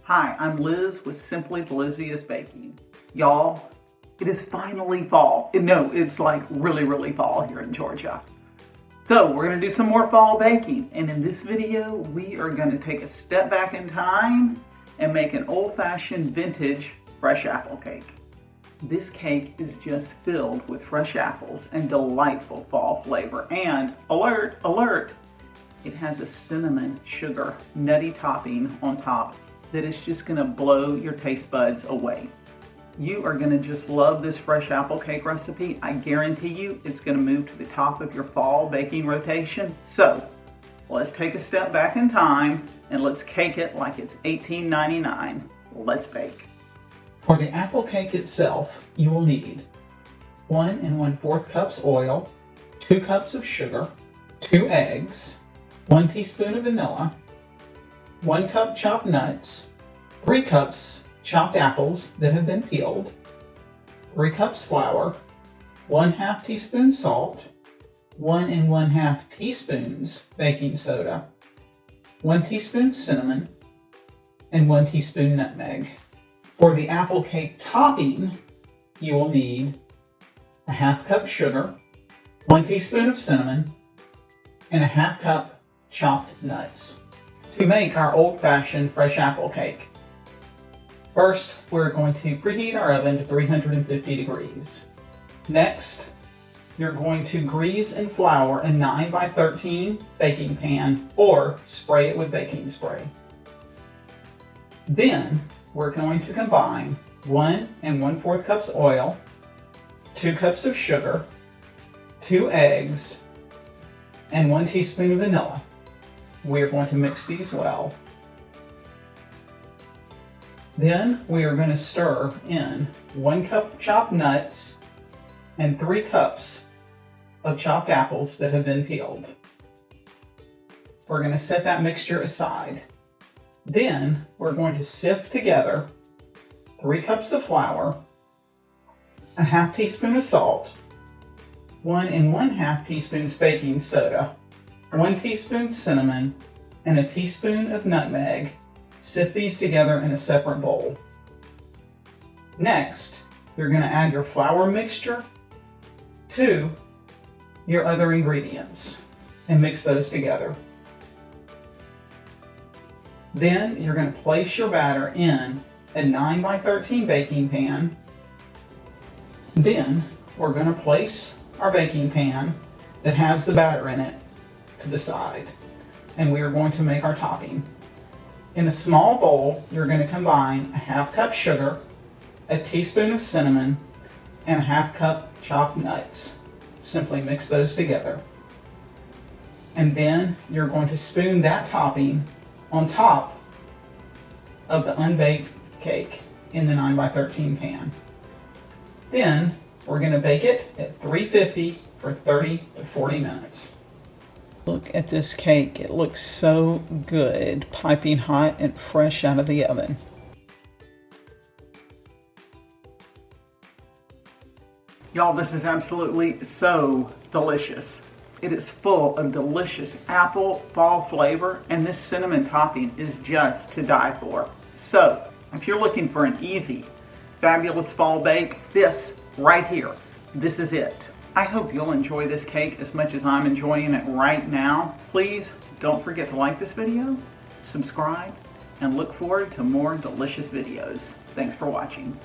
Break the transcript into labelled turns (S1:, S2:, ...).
S1: Hi, I'm Liz with Simply Lizziest Baking. Y'all, it is finally fall. No, it's like really fall here in Georgia. So we're gonna do some more fall baking. And in this video, we are gonna take a step back in time and make an old-fashioned vintage fresh apple cake. This cake is just filled with fresh apples and delightful fall flavor. And alert, alert, it has a cinnamon sugar nutty topping on top that is just gonna blow your taste buds away. You are gonna just love this fresh apple cake recipe. I guarantee you it's gonna move to the top of your fall baking rotation. So let's take a step back in time and let's cake it like it's $18.99. Let's bake. For the apple cake itself, you will need 1 1/4 cups oil, 2 cups of sugar, 2 eggs, 1 teaspoon of vanilla, 1 cup chopped nuts, 3 cups chopped apples that have been peeled, 3 cups flour, 1/2 teaspoon salt, 1 1/2 teaspoons baking soda, 1 teaspoon cinnamon, and 1 teaspoon nutmeg. For the apple cake topping, you will need a 1/2 cup sugar, 1 teaspoon of cinnamon, and a 1/2 cup chopped nuts. To make our old-fashioned fresh apple cake, first we're going to preheat our oven to 350 degrees. Next, you're going to grease and flour a 9x13 baking pan or spray it with baking spray. Then we're going to combine 1 1/4 cups oil, 2 cups of sugar, 2 eggs, and 1 teaspoon of vanilla. We're going to mix these well. Then we are going to stir in 1 cup chopped nuts and 3 cups of chopped apples that have been peeled. We're going to set that mixture aside. Then we're going to sift together 3 cups of flour, a 1/2 teaspoon of salt, 1 1/2 teaspoons baking soda, 1 teaspoon cinnamon, and a teaspoon of nutmeg. Sift these together in a separate bowl. Next, you're going to add your flour mixture to your other ingredients and mix those together. Then you're going to place your batter in a 9x13 baking pan. Then we're going to place our baking pan that has the batter in it to the side, and we are going to make our topping. In a small bowl, you're going to combine a 1/2 cup sugar, a teaspoon of cinnamon, and a 1/2 cup chopped nuts. Simply mix those together. And then you're going to spoon that topping on top of the unbaked cake in the 9x13 pan. Then we're going to bake it at 350 for 30 to 40 minutes. Look at this cake. It looks so good, piping hot and fresh out of the oven. Y'all, this is absolutely so delicious. It is full of delicious apple fall flavor, and this cinnamon topping is just to die for. So, if you're looking for an easy, fabulous fall bake, this right here, this is it. I hope you'll enjoy this cake as much as I'm enjoying it right now. Please don't forget to like this video, subscribe, and look forward to more delicious videos. Thanks for watching.